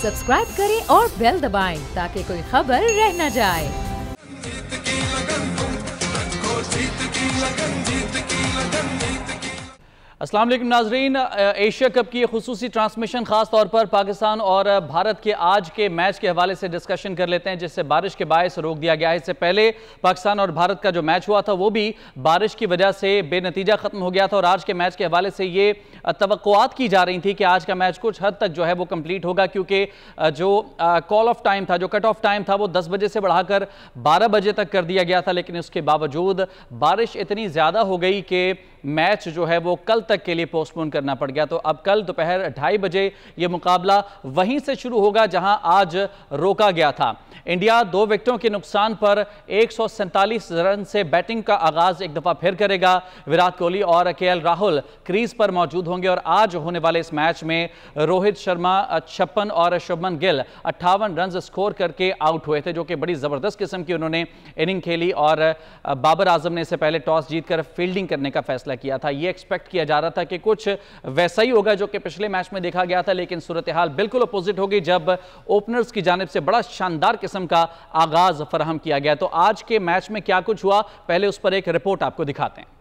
Subscribe करें और bell दबाएं ताकि कोई खबर रह न जाए। अस्सलाम वालेकुम नाजरीन, एशिया कप की खुसूसी ट्रांसमिशन खास तौर पर पाकिस्तान और भारत के आज के मैच के हवाले से डिस्कशन कर लेते हैं, जिससे बारिश के बायस रोक दिया गया है। इससे पहले पाकिस्तान और भारत का जो मैच हुआ था वो भी बारिश की वजह से बेनतीजा खत्म हो गया था और आज के मैच के हवाले से ये तवक्कुआत की जा रही थी कि आज का मैच कुछ हद तक जो है वो कंप्लीट होगा, क्योंकि जो कॉल ऑफ टाइम था, जो कट ऑफ टाइम था, वो 10 बजे से बढ़ाकर 12 बजे तक कर दिया गया था। लेकिन उसके बावजूद बारिश इतनी ज़्यादा हो गई कि मैच जो है वो कल तक के लिए पोस्टपोन करना पड़ गया। तो अब कल दोपहर 2:30 बजे ये मुकाबला वहीं से शुरू होगा जहां आज रोका गया था। इंडिया 2 विकेटों के नुकसान पर 147 रन से बैटिंग का आगाज एक दफा फिर करेगा। विराट कोहली और केएल राहुल क्रीज पर मौजूद होंगे और आज होने वाले इस मैच में रोहित शर्मा 56 और शुभमन गिल 58 रन स्कोर करके आउट हुए थे, जो कि बड़ी जबरदस्त किस्म की उन्होंने इनिंग खेली और बाबर आजम ने इससे पहले टॉस जीतकर फील्डिंग करने का फैसला किया था। ये एक्सपेक्ट किया जा रहा था कि कुछ वैसा ही होगा जो कि पिछले मैच में देखा गया था, लेकिन सूरत हाल बिल्कुल अपोजिट हो गई जब ओपनर्स की जानिब से बड़ा शानदार किस्म का आगाज फराहम किया गया। तो आज के मैच में क्या कुछ हुआ, पहले उस पर एक रिपोर्ट आपको दिखाते हैं।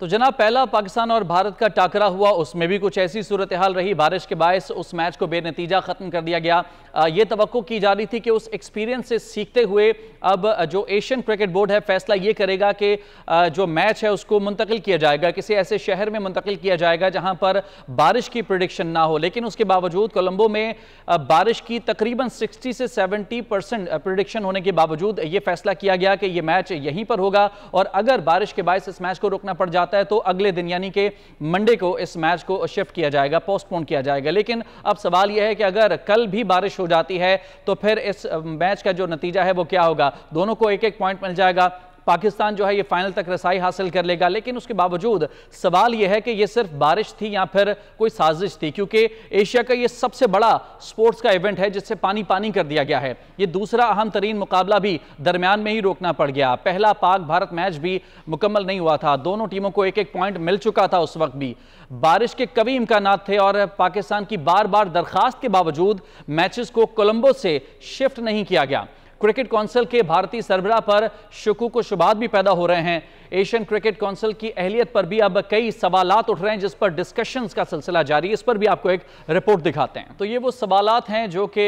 तो जनाब, पहला पाकिस्तान और भारत का टाकरा हुआ, उसमें भी कुछ ऐसी सूरत हाल रही। बारिश के बायस उस मैच को बेनतीजा खत्म कर दिया गया। ये तवक्को की जा रही थी कि उस एक्सपीरियंस से सीखते हुए अब जो एशियन क्रिकेट बोर्ड है फैसला ये करेगा कि जो मैच है उसको मुंतकिल किया जाएगा, किसी ऐसे शहर में मुंतकिल किया जाएगा जहां पर बारिश की प्रेडिक्शन ना हो। लेकिन उसके बावजूद कोलंबो में बारिश की तकरीबन 60 से 70% प्रेडिक्शन होने के बावजूद ये फैसला किया गया कि ये मैच यहीं पर होगा और अगर बारिश के बायस इस मैच को रोकना पड़ जाता है तो अगले दिन यानी कि मंडे को इस मैच को शिफ्ट किया जाएगा, पोस्टपोन किया जाएगा। लेकिन अब सवाल यह है कि अगर कल भी बारिश हो जाती है तो फिर इस मैच का जो नतीजा है वो क्या होगा। दोनों को एक एक पॉइंट मिल जाएगा, पाकिस्तान जो है ये फाइनल तक रसाई हासिल कर लेगा। लेकिन उसके बावजूद सवाल यह है कि ये सिर्फ बारिश थी या फिर कोई साजिश थी, क्योंकि एशिया का ये सबसे बड़ा स्पोर्ट्स का इवेंट है जिससे पानी पानी कर दिया गया है। ये दूसरा अहम तरीन मुकाबला भी दरमियान में ही रोकना पड़ गया। पहला पाक भारत मैच भी मुकम्मल नहीं हुआ था, दोनों टीमों को एक एक पॉइंट मिल चुका था उस वक्त भी। बारिश के कई इम्कानात थे और पाकिस्तान की बार बार दरखास्त के बावजूद मैचेस को कोलंबो से शिफ्ट नहीं किया गया। क्रिकेट काउंसिल के भारतीय सरबराह पर शुकूक व शुबहात भी पैदा हो रहे हैं। एशियन क्रिकेट काउंसिल की अहलियत पर भी अब कई सवालात उठ रहे हैं, जिस पर डिस्कशंस का सिलसिला जारी है। इस पर भी आपको एक रिपोर्ट दिखाते हैं। तो ये वो सवालात हैं जो कि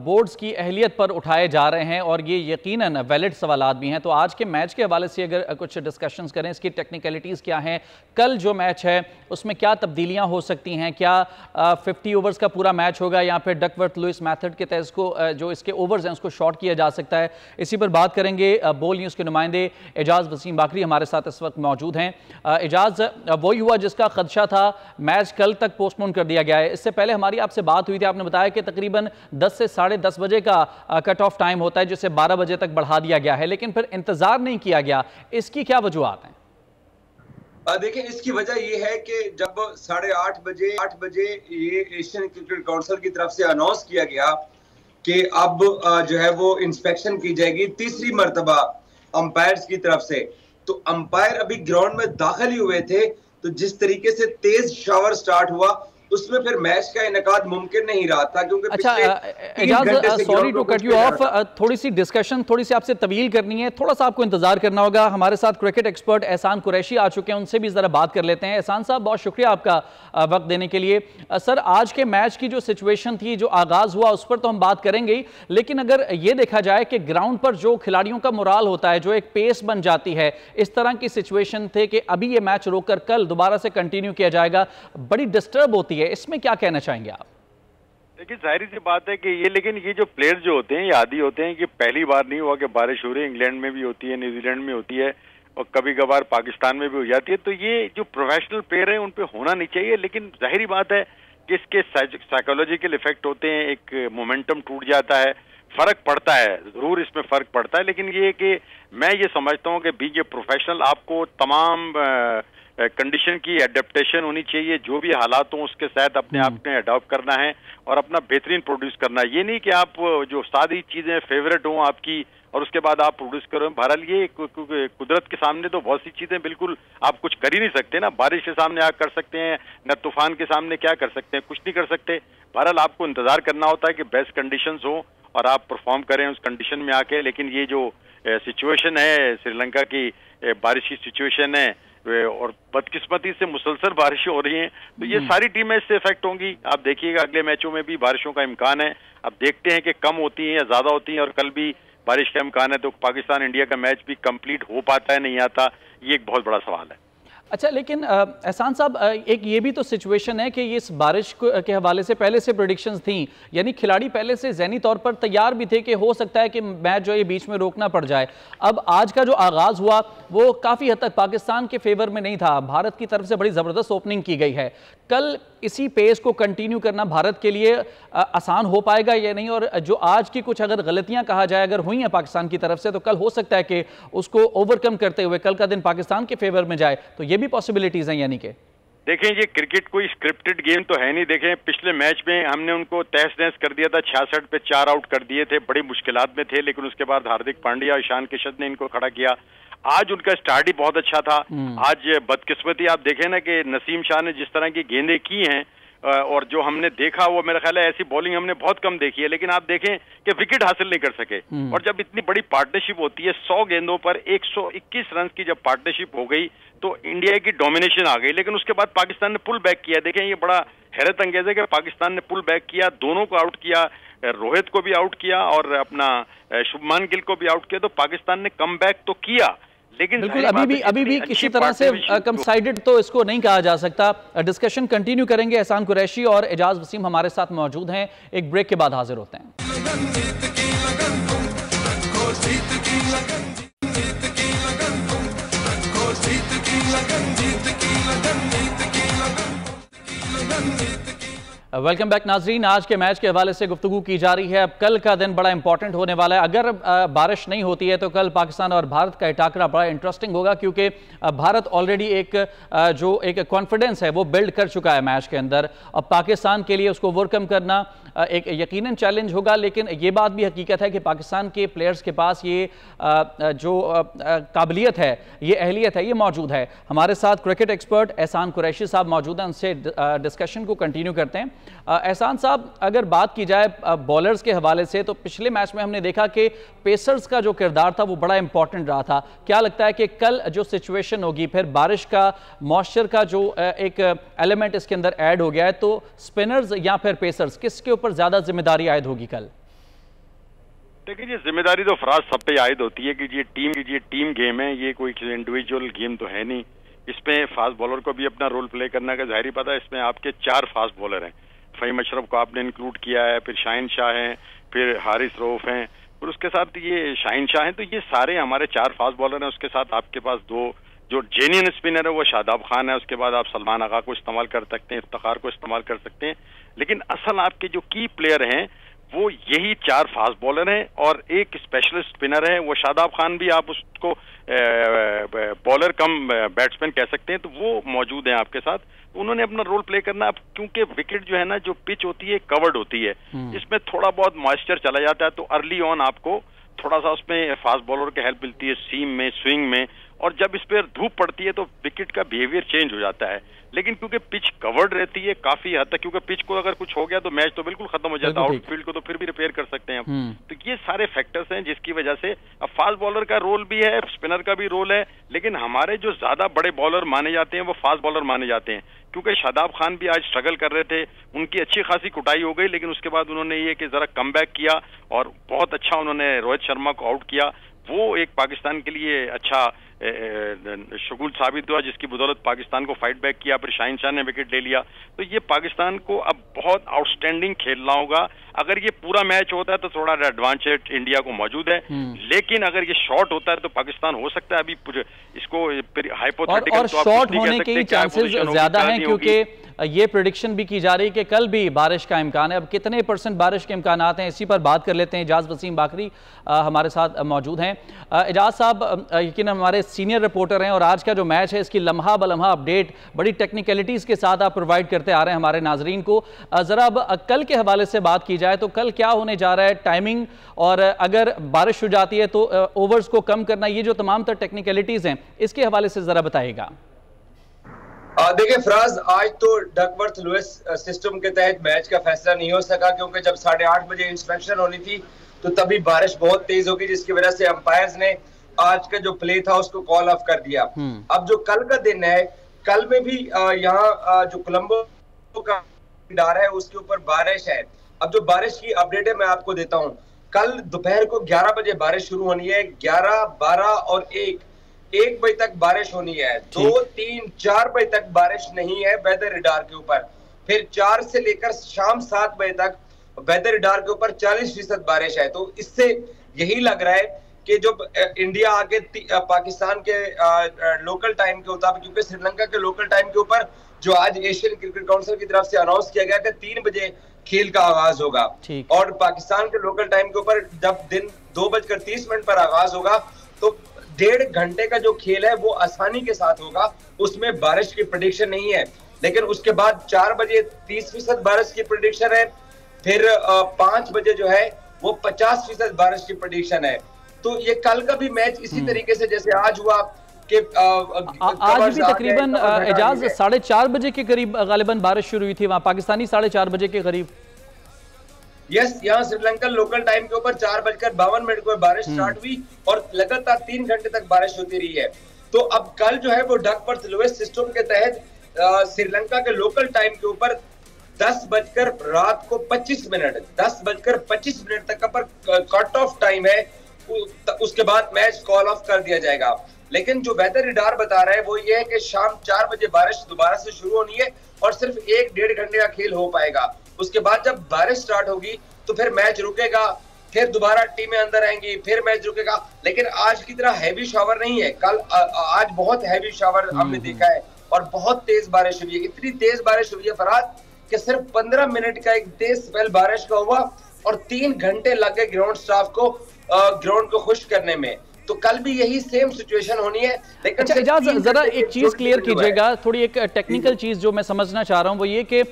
बोर्ड्स की अहलियत पर उठाए जा रहे हैं और ये यकीनन वैलिड सवालात भी हैं। तो आज के मैच के हवाले से अगर कुछ डिस्कशंस करें, इसकी टेक्निकलिटीज़ क्या हैं, कल जो मैच है उसमें क्या तब्दीलियाँ हो सकती हैं, क्या 50 ओवर्स का पूरा मैच होगा या फिर डकवर्थ लुइस मैथड के तहत इसको जो इसके ओवर्स हैं उसको शॉर्ट किया जा सकता है। इसी पर बात करेंगे। बोल न्यूज़ के नुमाइंदे एजाज वसीम बाकरी हमारे साथ इस वक्त मौजूद हैं। एजाज, वही हुआ जिसका खदशा था, मैच कल तक पोस्टपोन कर दिया गया है। इससे पहले हमारी आपसे बात हुई थी, आपने बताया कि तकरीबन 10 से 10:30 बजे का कट ऑफ टाइम होता है, जिसे 12 बजे तक बढ़ा दिया गया है, लेकिन फिर इंतजार नहीं किया गया। इसकी क्या वजूहात हैं? देखिए, इसकी वजह यह है कि जब 8:30 बजे ये एशियन क्रिकेट काउंसिल की तरफ से अनाउंस किया गया कि अब जो है वो इंस्पेक्शन की जाएगी तीसरी मर्तबा अंपायर्स की तरफ से, तो अंपायर अभी ग्राउंड में दाखिल ही हुए थे, तो जिस तरीके से तेज शावर स्टार्ट हुआ उसमें फिर मैच का इनेकाद मुमकिन नहीं रहा था, क्योंकि अच्छा Ejaz, sorry to cut you off, थोड़ी सी डिस्कशन थोड़ी सी आपसे तवील करनी है, थोड़ा सा आपको इंतजार करना होगा। हमारे साथ क्रिकेट एक्सपर्ट एहसान कुरैशी आ चुके हैं, उनसे भी जरा बात कर लेते हैं। एहसान साहब, बहुत शुक्रिया आपका वक्त देने के लिए। सर, आज के मैच की जो सिचुएशन थी, जो आगाज हुआ, उस पर तो हम बात करेंगे ही, लेकिन अगर ये देखा जाए कि ग्राउंड पर जो खिलाड़ियों का मोराल होता है, जो एक पेस बन जाती है, इस तरह की सिचुएशन थे कि अभी ये मैच रोककर कल दोबारा से कंटिन्यू किया जाएगा, बड़ी डिस्टर्ब होती है। इसमें क्या कहना चाहेंगे आप? देखिए, जाहिर सी बात है कि लेकिन ये जो प्लेयर्स जो होते हैं ये आदी होते हैं कि पहली बार नहीं हुआ कि बारिश हो रही है, इंग्लैंड में भी होती है, न्यूजीलैंड में होती है और कभी कभार पाकिस्तान में भी हो जाती है। तो ये जो प्रोफेशनल प्लेयर हैं उन पे होना नहीं चाहिए, लेकिन जाहिर बात है कि इसके साइकोलॉजिकल इफेक्ट होते हैं, एक मोमेंटम टूट जाता है, फर्क पड़ता है, जरूर इसमें फर्क पड़ता है, लेकिन ये कि मैं ये समझता हूँ कि बीइंग ए प्रोफेशनल आपको तमाम कंडीशन की एडेप्टेशन होनी चाहिए, जो भी हालात हों उसके साथ अपने आप में अडॉप्ट करना है और अपना बेहतरीन प्रोड्यूस करना है। ये नहीं कि आप जो सारी चीजें फेवरेट हों आपकी और उसके बाद आप प्रोड्यूस करो। बहरहाल ये कुदरत के सामने तो बहुत सी चीजें बिल्कुल आप कुछ कर ही नहीं सकते ना। बारिश के सामने आप कर सकते हैं, न तूफान के सामने क्या कर सकते हैं, कुछ नहीं कर सकते। बहरहाल आपको इंतजार करना होता है कि बेस्ट कंडीशंस हो और आप परफॉर्म करें उस कंडीशन में आके। लेकिन ये जो सिचुएशन है श्रीलंका की, बारिश की सिचुएशन है और बदकिस्मती से मुसलसल बारिशें हो रही हैं, तो ये सारी टीमें इससे इफेक्ट होंगी। आप देखिएगा अगले मैचों में भी बारिशों का इम्कान है। अब देखते हैं कि कम होती हैं या ज्यादा होती हैं, और कल भी बारिश का इम्कान है, तो पाकिस्तान इंडिया का मैच भी कंप्लीट हो पाता है नहीं आता, ये एक बहुत बड़ा सवाल है। अच्छा, लेकिन एहसान साहब, एक ये भी तो सिचुएशन है कि ये इस बारिश के हवाले से पहले से प्रेडिक्शंस थी, यानी खिलाड़ी पहले से ज़हनी तौर पर तैयार भी थे कि हो सकता है कि मैच जो है बीच में रोकना पड़ जाए। अब आज का जो आगाज़ हुआ वो काफ़ी हद तक पाकिस्तान के फेवर में नहीं था, भारत की तरफ से बड़ी ज़बरदस्त ओपनिंग की गई है। कल इसी पेस को कंटिन्यू करना भारत के लिए आसान हो पाएगा या नहीं, और जो आज की कुछ अगर गलतियां कहा जाए अगर हुई हैं पाकिस्तान की तरफ से, तो कल हो सकता है कि उसको ओवरकम करते हुए कल का दिन पाकिस्तान के फेवर में जाए, तो ये भी पॉसिबिलिटीज हैं। यानी कि देखें, ये क्रिकेट कोई स्क्रिप्टेड गेम तो है नहीं। देखें, पिछले मैच में हमने उनको तहस नहस कर दिया था, 66 पे 4 आउट कर दिए थे, बड़ी मुश्किलात में थे, लेकिन उसके बाद हार्दिक पांड्या और ईशान किशन ने इनको खड़ा किया। आज उनका स्टार्ट ही बहुत अच्छा था। आज बदकिस्मती आप देखें ना कि नसीम शाह ने जिस तरह की गेंदें की हैं और जो हमने देखा वो मेरा ख्याल है ऐसी बॉलिंग हमने बहुत कम देखी है, लेकिन आप देखें कि विकेट हासिल नहीं कर सके। और जब इतनी बड़ी पार्टनरशिप होती है, 100 गेंदों पर 121 रन की जब पार्टनरशिप हो गई तो इंडिया की डोमिनेशन आ गई। लेकिन उसके बाद पाकिस्तान ने पुल बैक किया। देखें, ये बड़ा हैरत अंगेज है कि पाकिस्तान ने पुल बैक किया, दोनों को आउट किया, रोहित को भी आउट किया और अपना शुभमान गिल को भी आउट किया। तो पाकिस्तान ने कम बैक तो किया, लेकिन बिल्कुल अभी भी किसी तरह से कम-साइडेड तो इसको नहीं कहा जा सकता। डिस्कशन कंटिन्यू करेंगे। एहसान कुरैशी और एजाज वसीम हमारे साथ मौजूद हैं, एक ब्रेक के बाद हाजिर होते हैं। वेलकम बैक नाजरीन। आज के मैच के हवाले से गुफ्तगू की जा रही है। अब कल का दिन बड़ा इंपॉर्टेंट होने वाला है। अगर बारिश नहीं होती है तो कल पाकिस्तान और भारत का टाकरा बड़ा इंटरेस्टिंग होगा, क्योंकि भारत ऑलरेडी एक कॉन्फिडेंस है वो बिल्ड कर चुका है मैच के अंदर। अब पाकिस्तान के लिए उसको ओवरकम करना एक यकीनन चैलेंज होगा, लेकिन ये बात भी हकीकत है कि पाकिस्तान के प्लेयर्स के पास ये जो काबिलियत है, ये अहलियत है, ये मौजूद है। हमारे साथ क्रिकेट एक्सपर्ट एहसान कुरैशी साहब मौजूद हैं, उनसे डिस्कशन को कंटिन्यू करते हैं। एहसान साहब, अगर बात की जाए बॉलर्स के हवाले से, तो पिछले मैच में हमने देखा कि पेसर्स का जो किरदार था वो बड़ा इंपॉर्टेंट रहा था। क्या लगता है कि कल जो सिचुएशन होगी, फिर बारिश का मॉइस्चर का जो एक एलिमेंट इसके अंदर ऐड हो गया है, तो स्पिनर्स या फिर पेसर्स किसके ऊपर ज्यादा जिम्मेदारी आयद होगी कल? देखिए, ये जिम्मेदारी तो फराज सब पे आयद होती है कि ये टीम गेम है, ये कोई इंडिविजुअल गेम तो है नहीं। इसमें फास्ट बॉलर को भी अपना रोल प्ले करना का जाहिर पता है। इसमें आपके 4 फास्ट बॉलर हैं, फ़हीम अशरफ को आपने इंक्लूड किया है, फिर शाहिन शाह हैं, फिर हारिस रऊफ हैं, फिर उसके साथ ये शाहिन शाह हैं। तो ये सारे हमारे 4 फास्ट बॉलर हैं। उसके साथ आपके पास 2 जो जेन्युइन स्पिनर है वो शादाब खान है। उसके बाद आप सलमान आगा को इस्तेमाल कर सकते हैं, इफ्तिखार को इस्तेमाल कर सकते हैं, लेकिन असल आपके जो की प्लेयर हैं वो यही 4 फास्ट बॉलर हैं और एक स्पेशलिस्ट स्पिनर है। वो शादाब खान भी आप उसको बॉलर कम बैट्समैन कह सकते हैं, तो वो मौजूद हैं आपके साथ। उन्होंने अपना रोल प्ले करना। अब क्योंकि विकेट जो है ना, जो पिच होती है कवर्ड होती है, इसमें थोड़ा बहुत मॉइस्चर चला जाता है, तो अर्ली ऑन आपको थोड़ा सा उसमें फास्ट बॉलर की हेल्प मिलती है, सीम में, स्विंग में, और जब इस पर धूप पड़ती है तो विकेट का बिहेवियर चेंज हो जाता है। लेकिन क्योंकि पिच कवर्ड रहती है काफी हद तक, क्योंकि पिच को अगर कुछ हो गया तो मैच तो बिल्कुल खत्म हो जाता है, आउटफील्ड को तो फिर भी रिपेयर कर सकते हैं हम। तो ये सारे फैक्टर्स हैं जिसकी वजह से अब फास्ट बॉलर का रोल भी है, स्पिनर का भी रोल है, लेकिन हमारे जो ज्यादा बड़े बॉलर माने जाते हैं वो फास्ट बॉलर माने जाते हैं। क्योंकि शादाब खान भी आज स्ट्रगल कर रहे थे, उनकी अच्छी खासी कुटाई हो गई, लेकिन उसके बाद उन्होंने ये कि जरा कम बैक किया और बहुत अच्छा उन्होंने रोहित शर्मा को आउट किया। वो एक पाकिस्तान के लिए अच्छा शगुल साबित हुआ, जिसकी बदौलत पाकिस्तान को फाइट बैक किया। फिर शाहिन शाह ने विकेट ले लिया। तो ये पाकिस्तान को अब बहुत आउटस्टैंडिंग खेलना होगा अगर ये पूरा मैच होता है तो थोड़ा एडवांटेज इंडिया को मौजूद है, लेकिन अगर ये शॉर्ट होता है तो पाकिस्तान हो सकता है अभी इसको हाइपोथेटिकल और शॉर्ट होने के चांसेस ज्यादा हैं, क्योंकि ये प्रेडिक्शन भी की जा रही है कि कल भी बारिश का इम्कान है। अब कितने % बारिश के इम्कान हैं, इसी पर बात कर लेते हैं। एजाज वसीम बाकरी हमारे साथ मौजूद हैं। एजाज साहब, यकीन हमारे सीनियर रिपोर्टर हैं और आज का जो मैच है इसकी लम्हा बलम्हा अपडेट बड़ी टेक्निकलिटीज़ के साथ आप प्रोवाइड करते आ रहे हैं हमारे नाजरीन को। ज़रा अब कल के हवाले से बात की जाए तो कल क्या होने जा रहा है, टाइमिंग, और अगर बारिश हो जाती है तो ओवर्स को कम करना, ये जो तमाम तर टेक्निकलिटीज़ हैं इसके हवाले से ज़रा बताइएगा। देखिए फराज, आज तो डकवर्थ लुइस सिस्टम के तहत मैच का फैसला नहीं हो सका, क्योंकि जब 8:30 बजे इंस्पेक्शन होनी थी तो तभी बारिश बहुत तेज होगी, जिसकी वजह से अंपायर्स ने आज का जो प्ले था उसको कॉल ऑफ कर दिया। अब जो कल का दिन है, कल में भी यहाँ जो कोलंबो का डर है उसके ऊपर बारिश है। अब जो बारिश की अपडेट है मैं आपको देता हूँ। कल दोपहर को 11 बजे बारिश शुरू होनी है, 11, 12 और 1 बजे तक बारिश होनी है। 2, 3, 4 बजे तक बारिश नहीं है वेदर रडार के ऊपर। फिर 4 से लेकर शाम 7 बजे तक वेदर रडार के ऊपर 40% बारिश है। तो इससे यही लग रहा है कि जो इंडिया आगे पाकिस्तान के लोकल टाइम के मुताबिक, क्योंकि श्रीलंका के लोकल टाइम के ऊपर जो आज एशियन क्रिकेट काउंसिल की तरफ से अनाउंस किया गया कि 3 बजे खेल का आगाज होगा, और पाकिस्तान के लोकल टाइम के ऊपर जब दिन 2:30 पर आगाज होगा तो 1.5 घंटे का जो खेल है वो आसानी के साथ होगा। उसमें बारिश की प्रेडिक्शन नहीं है। लेकिन उसके बाद 4 बजे 30% बारिश की प्रेडिक्शन है। फिर 5 बजे जो है वो 50% बारिश की प्रेडिक्शन है। तो ये कल का भी मैच इसी तरीके से जैसे आज हुआ कि आज भी तकरीबन एजाज 4:30 बजे के करीब गालिबन बारिश शुरू हुई थी वहां, पाकिस्तानी 4:30 बजे के करीब। यस, यहाँ श्रीलंका लोकल टाइम के ऊपर 4:52 को बारिश स्टार्ट हुई और लगातार 3 घंटे तक बारिश होती रही है। तो अब कल जो है वो डकवर्थ लुइस सिस्टम के तहत श्रीलंका के लोकल टाइम के ऊपर 10:25 तक का पर कट ऑफ टाइम है। उसके बाद मैच कॉल ऑफ कर दिया जाएगा। लेकिन जो वेदर रडार बता रहा है वो ये है कि शाम 4 बजे बारिश दोबारा से शुरू होनी है और सिर्फ 1-1.5 घंटे का खेल हो पाएगा। उसके बाद जब बारिश स्टार्ट होगी तो फिर मैच रुकेगा, फिर दोबारा टीमें अंदर आएंगी, फिर मैच रुकेगा। लेकिन आज की तरह हैवी शावर नहीं है। कल आज बहुत हैवी शावर हमने देखा है और बहुत तेज बारिश हुई है। इतनी तेज बारिश हुई है फरहाद कि सिर्फ 15 मिनट का एक तेज स्पेल बारिश का हुआ और 3 घंटे लग गए ग्राउंड स्टाफ को ग्राउंड को खुश करने में। तो कल भी यही सेम सिचुएशन होनी है। लेकिन अच्छा एजाज, जरा एक चीज क्लियर कीजिएगा, थोड़ी एक टेक्निकल चीज जो मैं समझना चाह रहा हूं वो ये कि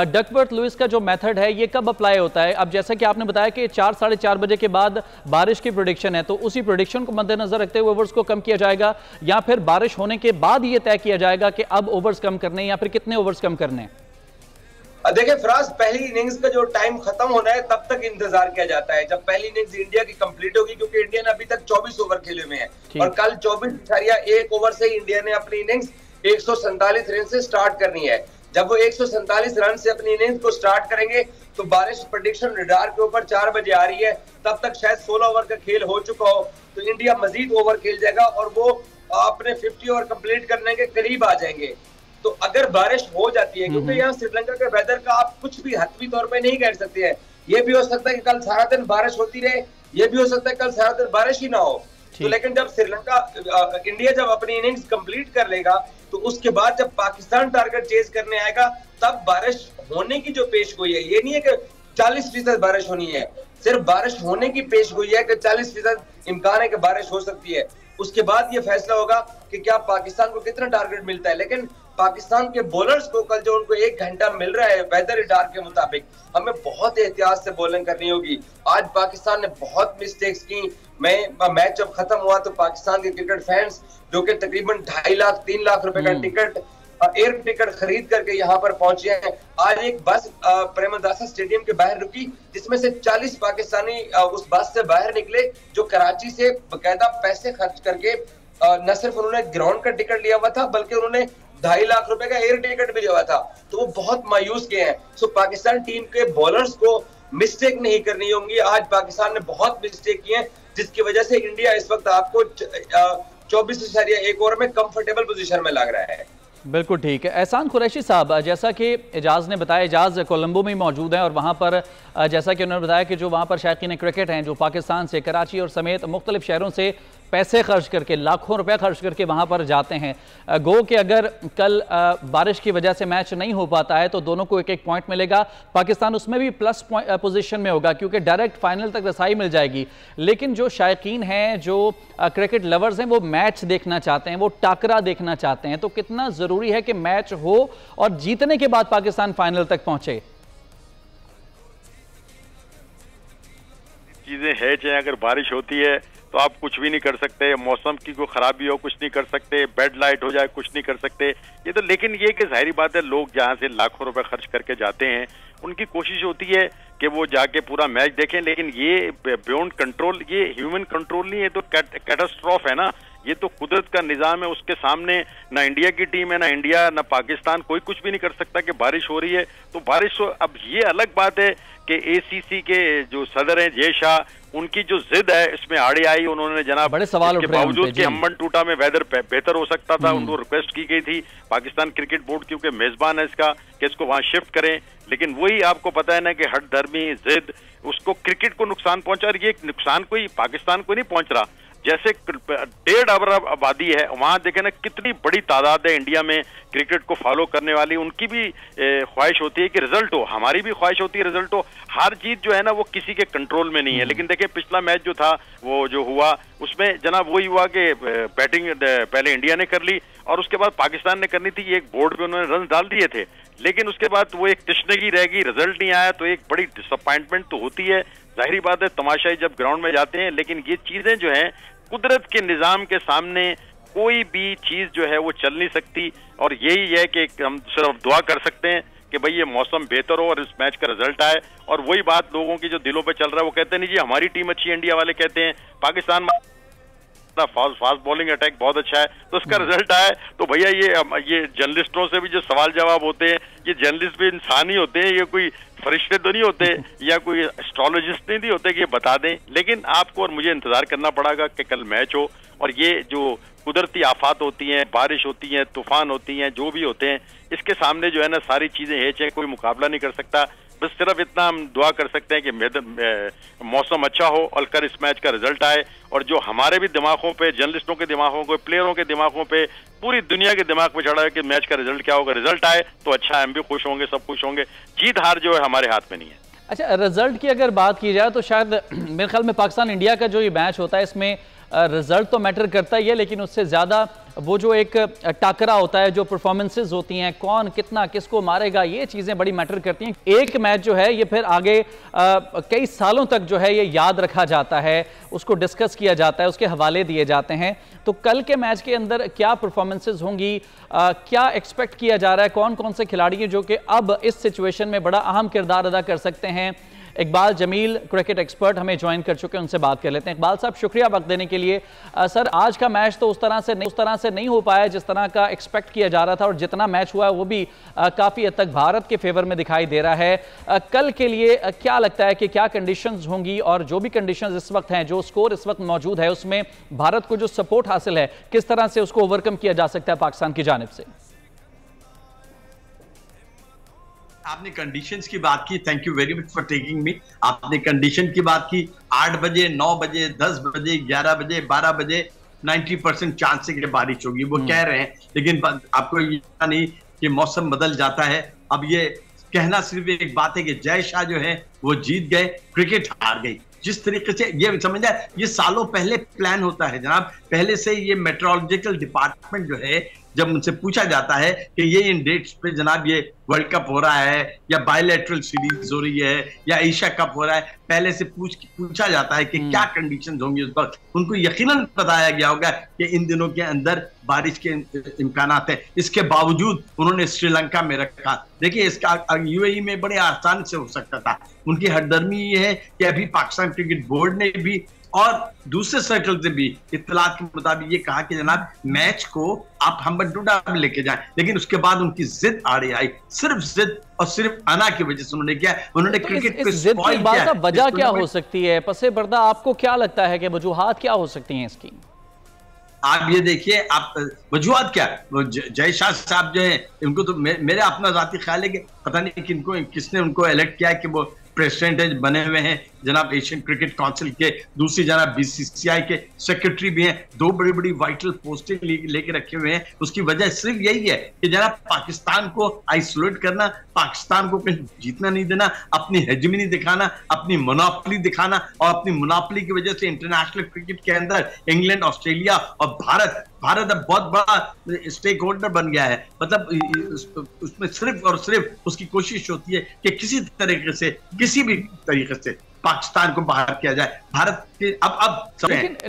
डकवर्थ लुइस का जो मेथड है ये कब अप्लाई होता है? अब जैसा कि आपने बताया कि 4, 4:30 बजे के बाद बारिश की प्रेडिक्शन है, तो उसी प्रेडिक्शन को मद्देनजर रखते हुए ओवर्स को कम किया जाएगा, या फिर बारिश होने के बाद ये तय किया जाएगा कि अब ओवर्स कम करने या फिर कितने ओवर्स कम करने? देखिए फराज, पहली इनिंग्स का जो टाइम खत्म होना है तब तक इंतजार किया जाता है जब पहली इनिंग्स इंडिया की कंप्लीट होगी, क्योंकि इंडिया ने अभी तक 24 ओवर खेले हुए हैं और कल 24.1 ओवर से इंडिया ने अपनी इनिंग्स 147 रन से स्टार्ट करनी है। जब वो 147 रन से अपनी इनिंग्स को स्टार्ट करेंगे तो बारिश प्रेडिक्शन रडार के ऊपर 4 बजे आ रही है, तब तक शायद 16 ओवर का खेल हो चुका हो, तो इंडिया मजीद ओवर खेल जाएगा और वो अपने 50 ओवर कंप्लीट करने के करीब आ जाएंगे। तो अगर बारिश हो जाती है, क्योंकि यहाँ श्रीलंका के वेदर का आप कुछ भी हतमी तौर पे नहीं कह सकते हैं। ये भी हो सकता है कि कल सारा दिन बारिश होती रहे, ये भी हो सकता है कल सारा दिन बारिश ही ना हो। तो लेकिन जब इंडिया जब अपनी इनिंग्स कंप्लीट कर लेगा तो उसके बाद जब पाकिस्तान टारगेट चेज करने आएगा तब बारिश होने की जो पेशगोई है, ये नहीं है कि 40% बारिश होनी है, सिर्फ बारिश होने की पेशगोई है कि 40% इम्कान है कि बारिश हो सकती है। उसके बाद ये फैसला होगा कि क्या पाकिस्तान को कितना टारगेट मिलता है। लेकिन पाकिस्तान के बॉलर्स को कल जो उनको 1 घंटा मिल रहा है वेदर रडार के मुताबिक, हमें बहुत एहतियात से बॉलिंग करनी होगी। आज पाकिस्तान ने बहुत मिस्टेक्स की। मैच जब खत्म हुआ तो पाकिस्तान के क्रिकेट फैंस जो कि तकरीबन 2.5 लाख 3 लाख रुपए का टिकट एयर टिकट खरीद करके यहाँ पर पहुंचे हैं। आज एक बस प्रेमदासा स्टेडियम के बाहर रुकी जिसमें से 40 पाकिस्तानी उस बस से बाहर निकले जो कराची से बकायदा पैसे खर्च करके न सिर्फ उन्होंने ग्राउंड का टिकट लिया हुआ था बल्कि उन्होंने 2.5 लाख रुपए का एयर टिकट भी लिया हुआ था। तो वो बहुत मायूस गए हैं। सो पाकिस्तान टीम के बॉलर्स को मिस्टेक नहीं करनी होंगी। आज पाकिस्तान ने बहुत मिस्टेक किए हैं जिसकी वजह से इंडिया इस वक्त आपको 24.1 ओवर में कंफर्टेबल पोजीशन में लग रहा है। बिल्कुल ठीक है। एहसान कुरैशी साहब, जैसा कि एजाज ने बताया, एजाज कोलंबो में मौजूद हैं और वहाँ पर जैसा कि उन्होंने बताया कि जो वहाँ पर शायकीन क्रिकेट हैं जो पाकिस्तान से, कराची और समेत मुख्तलिफ शहरों से पैसे खर्च करके, लाखों रुपए खर्च करके वहाँ पर जाते हैं। गो कि अगर कल बारिश की वजह से मैच नहीं हो पाता है तो दोनों को एक एक पॉइंट मिलेगा, पाकिस्तान उसमें भी प्लस पोजीशन में होगा क्योंकि डायरेक्ट फाइनल तक रसाई मिल जाएगी। लेकिन जो शायकीन हैं, जो क्रिकेट लवर्स हैं, वो मैच देखना चाहते हैं, वो टाकरा देखना चाहते हैं। तो कितना ज़रूरी है कि मैच हो और जीतने के बाद पाकिस्तान फाइनल तक पहुंचे? चीजें है, चाहे अगर बारिश होती है तो आप कुछ भी नहीं कर सकते, मौसम की कोई खराबी हो कुछ नहीं कर सकते, बेड लाइट हो जाए कुछ नहीं कर सकते ये तो। लेकिन ये कि जाहिर बात है, लोग जहाँ से लाखों रुपए खर्च करके जाते हैं उनकी कोशिश होती है कि वो जाके पूरा मैच देखें। लेकिन ये बियॉन्ड कंट्रोल, ये ह्यूमन कंट्रोल नहीं है, तो कैटास्ट्रॉफ है ना। ये तो कुदरत का निज़ाम है, उसके सामने ना इंडिया की टीम है, ना इंडिया, ना पाकिस्तान, कोई कुछ भी नहीं कर सकता कि बारिश हो रही है तो बारिश हो। अब ये अलग बात है कि ACC के जो सदर हैं जय शाह, उनकी जो जिद है इसमें आड़े आई, उन्होंने जनाब बड़े सवाल के बावजूद कि अम्बन टूटा में वेदर बेहतर हो सकता था, उनको रिक्वेस्ट की गई थी पाकिस्तान क्रिकेट बोर्ड क्योंकि मेजबान है इसका कि इसको वहां शिफ्ट करें। लेकिन वही आपको पता है ना कि हट धर्मी जिद उसको क्रिकेट को नुकसान पहुंचा, और ये ख्वान कोई पाकिस्तान को नहीं पहुंच रहा। जैसे 1.5 अरब आबादी है, वहां देखें ना कितनी बड़ी तादाद है इंडिया में क्रिकेट को फॉलो करने वाली, उनकी भी ख्वाहिश होती है कि रिजल्ट हो, हमारी भी ख्वाहिश होती है रिजल्ट हो। हार जीत जो है ना वो किसी के कंट्रोल में नहीं है। लेकिन देखिए पिछला मैच जो था वो जो हुआ उसमें जनाब वही हुआ कि बैटिंग पहले इंडिया ने कर ली और उसके बाद पाकिस्तान ने करनी थी, एक बोर्ड पे उन्होंने रन डाल दिए थे, लेकिन उसके बाद वो एक तशनगी रह गई, रिजल्ट नहीं आया, तो एक बड़ी डिसअपॉइंटमेंट तो होती है। जाहिर बात है तमाशाई जब ग्राउंड में जाते हैं, लेकिन ये चीजें जो हैं कुदरत के निजाम के सामने कोई भी चीज जो है वो चल नहीं सकती। और यही है कि हम सिर्फ दुआ कर सकते हैं कि भाई ये मौसम बेहतर हो और इस मैच का रिजल्ट आए। और वही बात लोगों की जो दिलों पे चल रहा है, वो कहते नहीं जी हमारी टीम अच्छी है, इंडिया वाले कहते हैं पाकिस्तान फास्ट बॉलिंग अटैक बहुत अच्छा है, तो उसका रिजल्ट आया। तो भैया ये जर्नलिस्टों से भी जो सवाल जवाब होते हैं, ये जर्नलिस्ट भी इंसान ही होते हैं, ये कोई फरिश्ते तो नहीं होते या कोई एस्ट्रोलॉजिस्ट नहीं होते कि ये बता दें। लेकिन आपको और मुझे इंतजार करना पड़ेगा कि कल मैच हो, और ये जो कुदरती आफात होती हैं, बारिश होती हैं, तूफान होती हैं, जो भी होते हैं, इसके सामने जो है ना सारी चीजें है, चाहे कोई मुकाबला नहीं कर सकता। बस सिर्फ इतना हम दुआ कर सकते हैं कि मौसम अच्छा हो और कल इस मैच का रिजल्ट आए। और जो हमारे भी दिमागों पे, जर्नलिस्टों के दिमागों पे, प्लेयरों के दिमागों पे, पूरी दुनिया के दिमाग पे चढ़ा है कि मैच का रिजल्ट क्या होगा, रिजल्ट आए तो अच्छा है, हम भी खुश होंगे, सब खुश होंगे। जीत हार जो है हमारे हाथ में नहीं है। अच्छा, रिजल्ट की अगर बात की जाए तो शायद मेरे ख्याल में पाकिस्तान इंडिया का जो ये मैच होता है इसमें रिजल्ट तो मैटर करता ही है, लेकिन उससे ज़्यादा वो जो एक टाकरा होता है, जो परफॉर्मेंसेज होती हैं, कौन कितना किसको मारेगा, ये चीज़ें बड़ी मैटर करती हैं। एक मैच जो है ये फिर आगे कई सालों तक जो है ये याद रखा जाता है, उसको डिस्कस किया जाता है, उसके हवाले दिए जाते हैं। तो कल के मैच के अंदर क्या परफॉर्मेंसेज होंगी, क्या एक्सपेक्ट किया जा रहा है, कौन कौन से खिलाड़ी हैं जो कि अब इस सिचुएशन में बड़ा अहम किरदार अदा कर सकते हैं? इकबाल जमील क्रिकेट एक्सपर्ट हमें ज्वाइन कर चुके हैं, उनसे बात कर लेते हैं। इकबाल साहब, शुक्रिया वक्त देने के लिए। सर, आज का मैच तो उस तरह से नहीं हो पाया जिस तरह का एक्सपेक्ट किया जा रहा था, और जितना मैच हुआ है वो भी काफ़ी हद तक भारत के फेवर में दिखाई दे रहा है। कल के लिए क्या लगता है कि क्या कंडीशंस होंगी, और जो भी कंडीशंस इस वक्त हैं, जो स्कोर इस वक्त मौजूद है, उसमें भारत को जो सपोर्ट हासिल है, किस तरह से उसको ओवरकम किया जा सकता है पाकिस्तान की जानिब से? आपने कंडीशंस की बात की, thank you very much for taking me. आपने कंडीशन की बात की, 8 बजे, 9 बजे, 10 बजे, 11 बजे, 12 बजे 90% चांस है कि बारिश होगी, वो कह रहे हैं। लेकिन आपको ये नहीं कि मौसम बदल जाता है। अब ये कहना सिर्फ एक बात है कि जय शाह जो है वो जीत गए, क्रिकेट हार गई। जिस तरीके से ये समझ जाए, ये सालों पहले प्लान होता है जनाब, पहले से ये मेट्रोलॉजिकल डिपार्टमेंट जो है, जब उनसे पूछा जाता है कि ये इन डेट्स पे जनाब ये वर्ल्ड कप हो रहा है या बायलैटरल सीरीज हो रही है या एशिया कप हो रहा है, पहले से पूछा जाता है कि क्या कंडीशंस होंगी उस वक्त। उनको यकीनन बताया गया होगा कि इन दिनों के अंदर बारिश के इम्कानात है। इसके बावजूद उन्होंने श्रीलंका में रखा। देखिए, इसका UAE में बड़े आसान से हो सकता था। उनकी हरदर्मी ये है कि अभी पाकिस्तान क्रिकेट बोर्ड ने भी और दूसरे सर्कल से भी इत्तलात के मुताबिक ये कहा कि जनाब मैच को आप हम्बन टूटा में लेके जाएं, लेकिन उसके बाद उनकी जिद आड़े आई। सिर्फ जिद और सिर्फ अना की वजह से उन्होंने किया, उन्होंने तो क्रिकेट इस जिद की बात का वजह क्या हो सकती है? पसे पर्दा आपको क्या लगता है कि वजूहात क्या हो सकती हैं इसकी? आप ये देखिए, आप वजूहत क्या, जय शाह साहब जो है, उनको तो मेरे अपना जाती ख्याल है कि पता नहीं किसने उनको इलेक्ट किया कि वो प्रेसिडेंट बने हुए हैं। जनाब एशियन क्रिकेट काउंसिल के, दूसरी जनाब बीसीसीआई के सेक्रेटरी भी हैं, दो बड़ी बड़ी वाइटल पोस्टें लेके रखे हुए हैं। उसकी वजह सिर्फ यही है कि जनाब पाकिस्तान को आइसोलेट करना, पाकिस्तान को कहीं जीतना नहीं देना, अपनी हेजेमनी दिखाना, अपनी मोनोपोली दिखाना, और अपनी मोनोपोली की वजह से इंटरनेशनल क्रिकेट के अंदर इंग्लैंड, ऑस्ट्रेलिया और भारत अब बहुत बड़ा स्टेक होल्डर बन गया है। मतलब उसमें सिर्फ और सिर्फ उसकी कोशिश होती है कि किसी तरीके से, किसी भी तरीके से पाकिस्तान को बाहर किया जाए। भारत के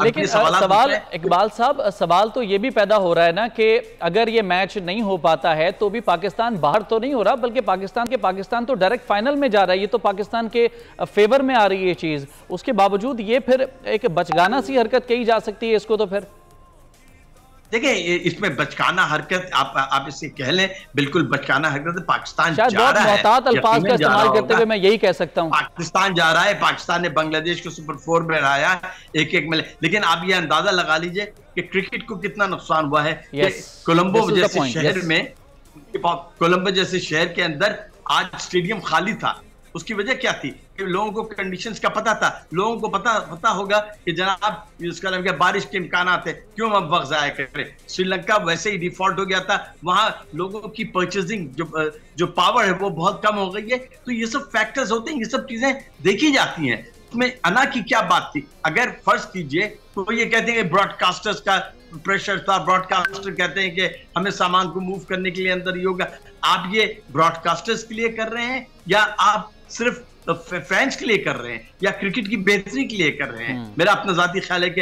लेकिन सवाल इकबाल साहब, सवाल तो ये भी पैदा हो रहा है ना कि अगर ये मैच नहीं हो पाता है तो भी पाकिस्तान बाहर तो नहीं हो रहा, बल्कि पाकिस्तान तो डायरेक्ट फाइनल में जा रहा है। ये तो पाकिस्तान के फेवर में आ रही है चीज, उसके बावजूद ये फिर एक बचगाना सी हरकत कही जा सकती है इसको। तो फिर देखिए, इसमें बचकाना हरकत आप इसे कह लें, बिल्कुल बचकाना हरकत। पाकिस्तान शायद बहुत मोहतात अल्फाज का इस्तेमाल करते हुए मैं यही कह सकता हूं। पाकिस्तान जा रहा है, पाकिस्तान ने बांग्लादेश को सुपर 4 में हराया, एक में। लेकिन आप ये अंदाजा लगा लीजिए कि क्रिकेट को कितना नुकसान हुआ है। कोलंबो जैसे शहर में, कोलंबो जैसे शहर के अंदर आज स्टेडियम खाली था। उसकी वजह क्या थी कि लोगों को कंडीशंस का पता था। लोगों को पता होगा कि जनाब इसका नाम क्या, बारिश के इम्कान थे, क्यों हम वक्त जाया करें। श्रीलंका वैसे ही डिफॉल्ट हो गया था, वहां लोगों की परचेजिंग जो पावर है वो बहुत कम हो गई है। तो ये सब फैक्टर्स होते हैं, ये सब चीजें देखी जाती हैं। इसमें अना की क्या बात थी? अगर फर्ज कीजिए तो ये कहते हैं कि ब्रॉडकास्टर्स का प्रेशर था, ब्रॉडकास्टर कहते हैं कि हमें सामान को मूव करने के लिए अंदर ही होगा। आप ये ब्रॉडकास्टर्स के लिए कर रहे हैं या आप सिर्फ फैंस के लिए कर रहे हैं या क्रिकेट की बेहतरी के लिए कर रहे हैं? मेरा अपना जाती ख्याल है कि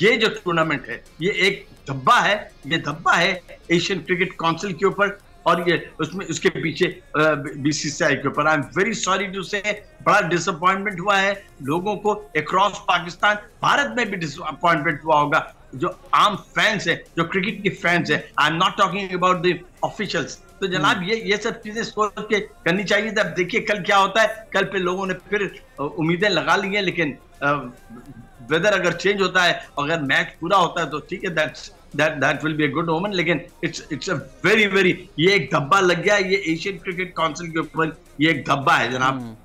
ये जो टूर्नामेंट है ये एक धब्बा है, ये धब्बा है एशियन क्रिकेट काउंसिल के ऊपर, और ये उसके पीछे बीसीसीआई के ऊपर। I am very sorry to say, बड़ा डिसअपॉइंटमेंट हुआ है लोगों को अक्रॉस पाकिस्तान। भारत में भी डिसअपॉइंटमेंट हुआ होगा। जो आम फैंस है, जो क्रिकेट के फैंस है, I am not talking about the officials. तो जनाब ये सब चीजें सोच के करनी चाहिए। अब देखिए कल क्या होता है। कल पे लोगों ने फिर उम्मीदें लगा ली हैं, लेकिन वेदर अगर चेंज होता है, अगर मैच पूरा होता है तो ठीक है, that will be a good omen। लेकिन it's a very ये एक धब्बा लग गया है, ये एशियन क्रिकेट काउंसिल के ऊपर ये एक धब्बा है जनाब।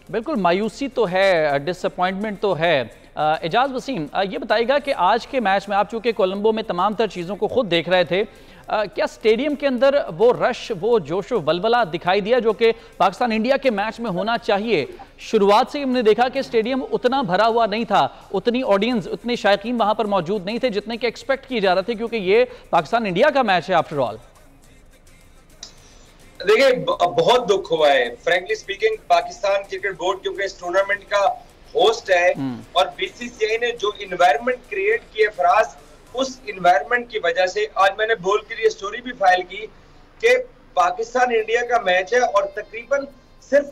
बिल्कुल मायूसी तो है, डिसअपॉइंटमेंट तो है। एजाज वसीम, ये बताइएगा कि आज के मैच में आप चूंकि कोलंबो में तमाम तर चीज़ों को खुद देख रहे थे, क्या स्टेडियम के अंदर वो रश, वो जोश वलवला दिखाई दिया जो कि पाकिस्तान इंडिया के मैच में होना चाहिए? शुरुआत से हमने देखा कि स्टेडियम उतना भरा हुआ नहीं था, उतनी ऑडियंस, उतने शायकीन वहां पर मौजूद नहीं थे जितने के एक्सपेक्ट किए जा रहे थे, क्योंकि ये पाकिस्तान इंडिया का मैच है आफ्टर ऑल। देखिए, बहुत दुख हुआ है frankly speaking. Pakistan cricket board क्योंकि इस टूर्नामेंट का होस्ट है और बीसीसीआई ने जो इन्वायरमेंट क्रिएट किए फराज, उस इन्वायरमेंट की वजह से आज मैंने बोल के लिए स्टोरी भी फाइल की कि पाकिस्तान इंडिया का मैच है और तकरीबन सिर्फ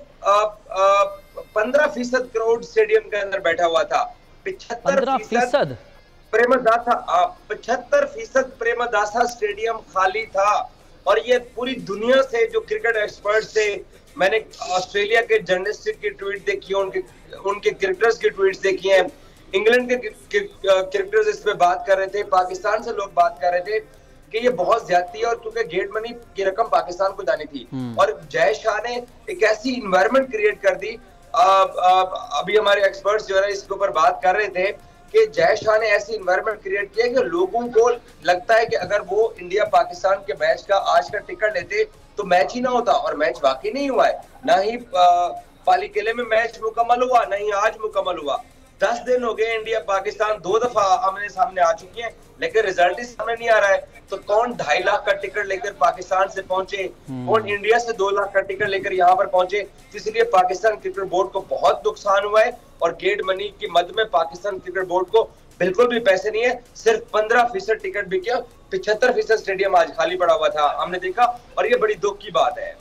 15% क्राउड स्टेडियम के अंदर बैठा हुआ था। 75% प्रेमदासा स्टेडियम खाली था। और ये पूरी दुनिया से जो क्रिकेट एक्सपर्ट्स थे, मैंने ऑस्ट्रेलिया के जर्नलिस्ट की ट्वीट देखी है, उनके क्रिकेटर्स की ट्वीट्स देखी हैं, इंग्लैंड के क्रिकेटर्स इस पे बात कर रहे थे, पाकिस्तान से लोग बात कर रहे थे कि ये बहुत ज्यादती है, और क्योंकि गेट मनी की रकम पाकिस्तान को जानी थी। और जय शाह ने एक ऐसी इन्वायरमेंट क्रिएट कर दी। अभी हमारे एक्सपर्ट्स जो है इसके ऊपर बात कर रहे थे कि जय शाह ने ऐसी इन्वायरमेंट क्रिएट किया कि लोगों को लगता है कि अगर वो इंडिया पाकिस्तान के मैच का आज का टिकट लेते तो मैच ही ना होता, और मैच वाकई नहीं हुआ है। ना ही पाली किले में मैच मुकम्मल हुआ, ना ही आज मुकम्मल हुआ। 10 दिन हो गए इंडिया पाकिस्तान 2 दफा आमने सामने आ चुकी है, लेकिन रिजल्ट ही सामने नहीं आ रहा है। तो कौन 2.5 लाख का टिकट लेकर पाकिस्तान से पहुंचे, कौन इंडिया से 2 लाख का टिकट लेकर यहाँ पर पहुंचे। इसलिए पाकिस्तान क्रिकेट बोर्ड को बहुत नुकसान हुआ है, और गेट मनी की मद में पाकिस्तान क्रिकेट बोर्ड को बिल्कुल भी पैसे नहीं है। सिर्फ 15% टिकट बिके, 75% स्टेडियम आज खाली पड़ा हुआ था, हमने देखा, और ये बड़ी दुख की बात है।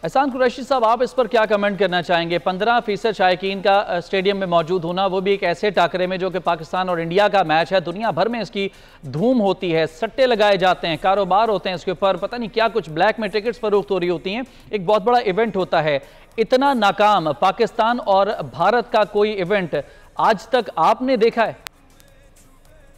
एहसान कुरैशी साहब, आप इस पर क्या कमेंट करना चाहेंगे? 15% शायकीन का स्टेडियम में मौजूद होना, वो भी एक ऐसे टाकरे में जो कि पाकिस्तान और इंडिया का मैच है। दुनिया भर में इसकी धूम होती है, सट्टे लगाए जाते हैं, कारोबार होते हैं इसके ऊपर, पता नहीं क्या कुछ ब्लैक में टिकट्स फरोख्त हो रही होती हैं, एक बहुत बड़ा इवेंट होता है। इतना नाकाम पाकिस्तान और भारत का कोई इवेंट आज तक आपने देखा है?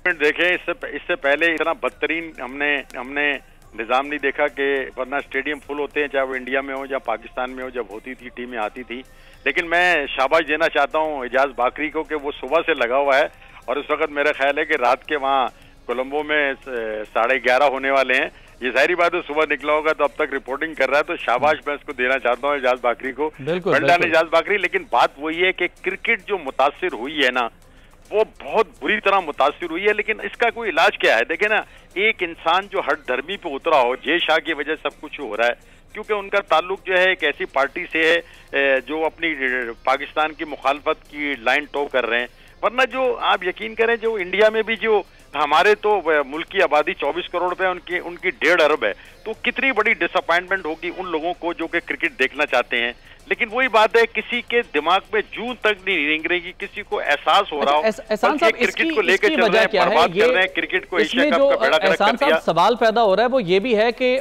देखें, इससे पहले इतना बदतरीन हमने निजाम नहीं देखा कि वरना स्टेडियम फुल होते हैं, चाहे वो इंडिया में हो या पाकिस्तान में हो, जब होती थी टीमें आती थी। लेकिन मैं शाबाश देना चाहता हूँ एजाज बाकरी को कि वो सुबह से लगा हुआ है और इस वक्त मेरा ख्याल है कि रात के वहाँ कोलंबो में 11:30 होने वाले हैं। ये जाहिर बात है सुबह निकला होगा तो अब तक रिपोर्टिंग कर रहा है, तो शाबाश मैं इसको देना चाहता हूँ एजाज बाकरी को। वेल डन एजाज बाकरी। लेकिन बात वही है कि क्रिकेट जो मुतासिर हुई है ना, वो बहुत बुरी तरह मुतासिर हुई है। लेकिन इसका कोई इलाज क्या है? देखे ना, एक इंसान जो हट धर्मी पे उतरा हो, जय शाह की वजह सब कुछ हो रहा है, क्योंकि उनका ताल्लुक जो है एक ऐसी पार्टी से है जो अपनी पाकिस्तान की मुखालफत की लाइन टो कर रहे हैं। वरना जो आप यकीन करें, जो इंडिया में भी जो हमारे तो मुल्क की आबादी 24 करोड़ पे, उनकी 1.5 अरब है, तो कितनी बड़ी डिसअपॉइंटमेंट होगी उन लोगों को जो कि क्रिकेट देखना चाहते हैं। लेकिन वही बात है, किसी के दिमाग में जूं तक नहीं रेंग रही, किसी को एहसास हो रहा हो क्रिकेट को लेकर चल रहे हैं, बर्बाद कर रहे हैं क्रिकेट को। एशिया कप का बेड़ा गर्क कर दिया। सवाल पैदा हो रहा है वो ये भी है कि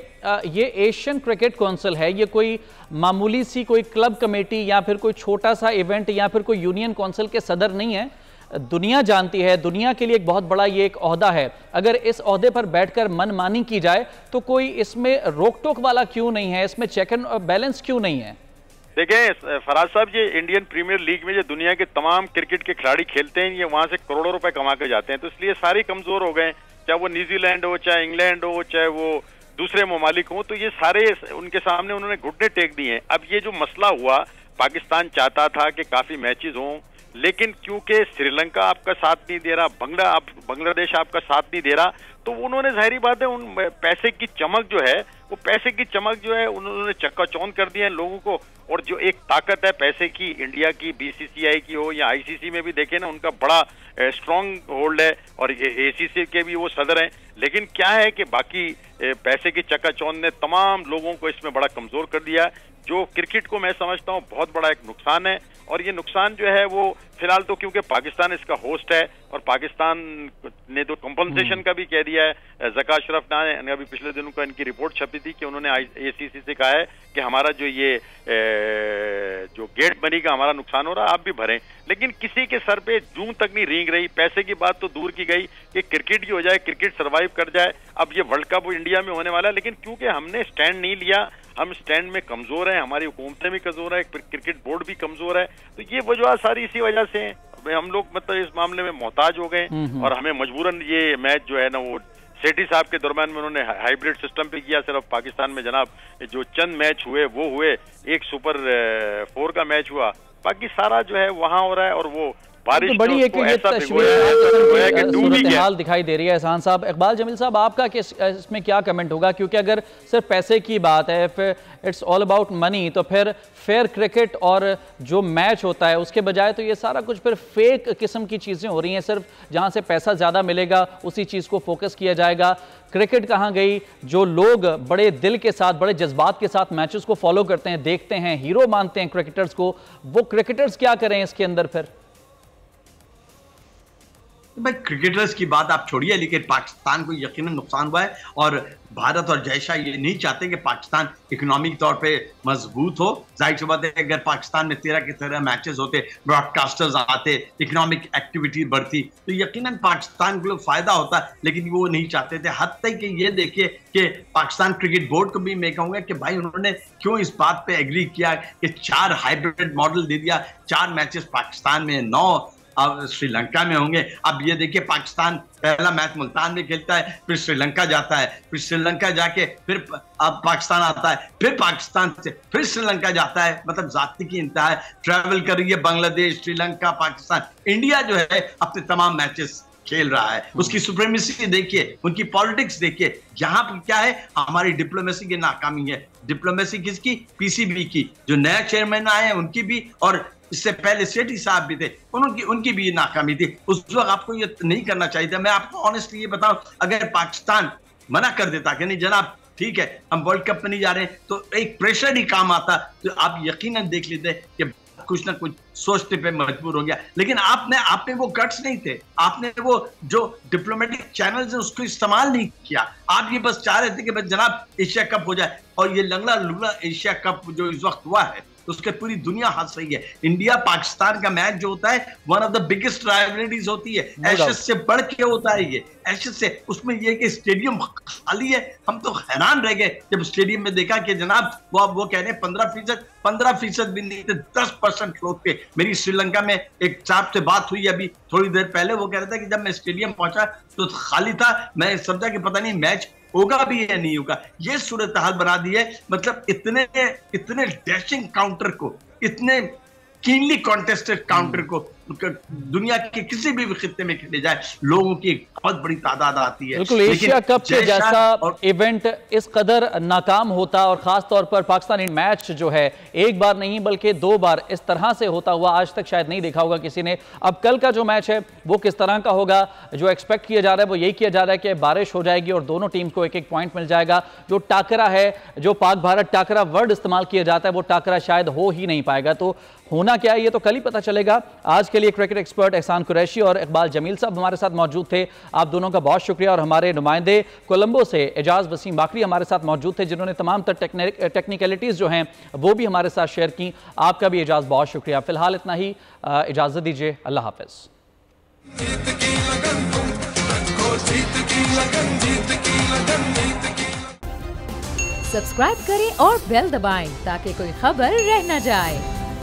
ये एशियन क्रिकेट काउंसिल है, ये कोई मामूली सी कोई क्लब कमेटी या फिर कोई छोटा सा इवेंट या फिर कोई यूनियन काउंसिल के सदर नहीं है। दुनिया जानती है, दुनिया के लिए एक बहुत बड़ा ये एक ओहदा है। अगर इस ओहदे पर बैठकर मनमानी की जाए तो कोई इसमें रोक टोक वाला क्यों नहीं है, इसमें चेक एंड बैलेंस क्यों नहीं है? देखें फराज साहब, ये इंडियन प्रीमियर लीग में जो दुनिया के तमाम क्रिकेट के खिलाड़ी खेलते हैं, ये वहां से करोड़ों रुपए कमा के जाते हैं, तो इसलिए सारे कमजोर हो गए। चाहे वो न्यूजीलैंड हो, चाहे इंग्लैंड हो, चाहे वो दूसरे ममालिक हो, तो ये सारे उनके सामने उन्होंने घुटने टेक दिए हैं। अब ये जो मसला हुआ, पाकिस्तान चाहता था कि काफी मैचेस हों, लेकिन क्योंकि श्रीलंका आपका साथ नहीं दे रहा, बांग्लादेश आपका साथ नहीं दे रहा, तो उन्होंने जाहिर बात है उन पैसे की चमक जो है, वो पैसे की चमक जो है उन्होंने चक्काचौंध कर दिया है लोगों को। और जो एक ताकत है पैसे की, इंडिया की बीसीसीआई की हो या आईसीसी में भी देखे ना, उनका बड़ा स्ट्रांग होल्ड है और एसीसी के भी वो सदर हैं। लेकिन क्या है कि बाकी पैसे की चक्काचौंध ने तमाम लोगों को इसमें बड़ा कमजोर कर दिया, जो क्रिकेट को मैं समझता हूँ बहुत बड़ा एक नुकसान है। और ये नुकसान जो है वो फिलहाल तो क्योंकि पाकिस्तान इसका होस्ट है और पाकिस्तान ने तो कंपनसेशन का भी कह दिया है। ज़का अशरफ ने अभी पिछले दिनों का इनकी रिपोर्ट छपी थी कि उन्होंने आईसीसी से कहा है कि हमारा जो ये जो गेट मनी का हमारा नुकसान हो रहा है आप भी भरें। लेकिन किसी के सर पे जूं तक नहीं रेंग रही। पैसे की बात तो दूर की गई कि क्रिकेट ही हो जाए, क्रिकेट सर्वाइव कर जाए। अब ये वर्ल्ड कप इंडिया में होने वाला है, लेकिन क्योंकि हमने स्टैंड नहीं लिया, हम स्टैंड में कमजोर हैं, हमारी हुकूमतें भी कमजोर है, क्रिकेट बोर्ड भी कमजोर है, तो ये वजह सारी इसी वजह से हैं। हम लोग मतलब इस मामले में मोहताज हो गए और हमें मजबूरन ये मैच जो है ना वो सेठी साहब के दरमियान में उन्होंने हाइब्रिड सिस्टम पे किया। सिर्फ पाकिस्तान में जनाब जो चंद मैच हुए वो हुए, एक सुपर 4 का मैच हुआ, बाकी सारा जो है वहां हो रहा है और वो बारिश तो बड़ी एक हाल दिखाई दे रही है। एहसान साहब, इकबाल जमील साहब, आपका इसमें क्या कमेंट होगा? क्योंकि अगर सिर्फ पैसे की बात है, फिर इट्स ऑल अबाउट मनी, तो फिर फेयर क्रिकेट और जो मैच होता है उसके बजाय तो ये सारा कुछ फिर फेक किस्म की चीज़ें हो रही हैं। सिर्फ जहाँ से पैसा ज़्यादा मिलेगा उसी चीज़ को फोकस किया जाएगा। क्रिकेट कहाँ गई? जो लोग बड़े दिल के साथ, बड़े जज्बात के साथ मैचेस को फॉलो करते हैं, देखते हैं, हीरो मानते हैं क्रिकेटर्स को, वो क्रिकेटर्स क्या करें इसके अंदर? फिर भाई क्रिकेटर्स की बात आप छोड़िए, लेकिन पाकिस्तान को यकीनन नुकसान हुआ है और भारत और जय शाह ये नहीं चाहते कि पाकिस्तान इकोनॉमिक तौर पे मजबूत हो। जाहिर सी बात है, अगर पाकिस्तान में 13 के 13 मैचेस होते, ब्रॉडकास्टर्स आते, इकोनॉमिक एक्टिविटी बढ़ती, तो यकीनन पाकिस्तान को फायदा होता, लेकिन वो नहीं चाहते थे। हद तक कि ये देखिए कि पाकिस्तान क्रिकेट बोर्ड को भी मैं कहूंगा कि भाई उन्होंने क्यों इस बात पे एग्री किया कि 4 हाइब्रिड मॉडल दे दिया, 4 मैचेस पाकिस्तान में, 9 अब श्रीलंका में होंगे। अब ये देखिए पाकिस्तान पहला मैच मुल्तान में खेलता है, फिर श्रीलंका जाता है, फिर श्रीलंका जाके फिर अब पाकिस्तान आता है, फिर पाकिस्तान से फिर श्रीलंका जाता है। मतलब जाति की इंतहा है। ट्रैवल कर रही है बांग्लादेश, श्रीलंका, पाकिस्तान। इंडिया जो है अपने तमाम मैचेस खेल रहा है। उसकी सुप्रीमेसी देखिए, उनकी पॉलिटिक्स देखिए। यहाँ पर क्या है, हमारी डिप्लोमेसी की नाकामी है। डिप्लोमेसी किसकी? पीसीबी की। जो नया चेयरमैन आए हैं उनकी भी, और इससे पहले सेठी साहब भी थे, उनकी भी ये नाकामी थी। उस वक्त आपको ये नहीं करना चाहिए था। मैं आपको ऑनेस्टली ये बताऊं, अगर पाकिस्तान मना कर देता कि नहीं जनाब ठीक है हम वर्ल्ड कप में नहीं जा रहे हैं, तो एक प्रेशर ही काम आता, तो आप यकीनन देख लेते कि कुछ ना कुछ सोचने पे मजबूर हो गया। लेकिन आपने वो गट्स नहीं थे, आपने वो जो डिप्लोमेटिक चैनल्स है उसको इस्तेमाल नहीं किया। आप ये बस चाह रहे थे कि बस जनाब एशिया कप हो जाए, और ये लंगड़ा लुगड़ा एशिया कप जो इस वक्त हुआ है उसके पूरी दुनिया हंस रही है। इंडिया पाकिस्तान का मैच जो होता है one of the biggest rivalries होती है, एशेज से बढ़ के होता है ये, एशेज से। उसमें ये कि स्टेडियम खाली है, हम तो हैरान रह गए जब स्टेडियम में देखा कि जनाब वो कह रहे हैं 15% भी नहीं थे, 10% फ्लोर पे। मेरी श्रीलंका में एक साहब से बात हुई अभी थोड़ी देर पहले, वो कह रहा था कि जब मैं स्टेडियम पहुंचा तो खाली था, मैं समझा कि पता नहीं मैच होगा भी या नहीं होगा। ये सूरत हाल बना दी है। मतलब इतने डैशिंग काउंटर को, इतने कीनली कॉन्टेस्टेड काउंटर को दुनिया के किसी भी खित्ते में खेले जाए, लोगों की बहुत बड़ी तादाद आती है। बिल्कुल, एशिया कप के जैसा इवेंट इस कदर नाकाम होता और खास तौर पर पाकिस्तानी मैच जो है एक बार नहीं बल्कि 2 बार इस तरह से होता हुआ आज तक शायद नहीं देखा होगा किसी ने। अब कल का जो मैच है वो किस तरह का होगा, जो एक्सपेक्ट किया जा रहा है वो यही किया जा रहा है कि बारिश हो जाएगी और दोनों टीम को 1-1 पॉइंट मिल जाएगा। जो टाकरा है, जो पाक भारत टाकरा वर्ड इस्तेमाल किया जाता है, वो टाकरा शायद हो ही नहीं पाएगा। तो होना क्या है ये तो कल ही पता चलेगा। आज के लिए क्रिकेट एक्सपर्ट एहसान कुरैशी और इकबाल जमील साहब हमारे साथ मौजूद थे, आप दोनों का बहुत शुक्रिया। और हमारे नुमाइंदे कोलंबो से एजाज वसीम बाकरी हमारे साथ मौजूद थे, जिन्होंने तमाम टेक्निकलिटीज़ जो हैं वो भी हमारे साथ शेयर की। आपका भी एजाज बहुत शुक्रिया। फिलहाल इतना ही, इजाज़त दीजिए, अल्लाह हाफ़िज़। सब्सक्राइब करें और बेल दबाएं ताकि कोई खबर रह न जाए।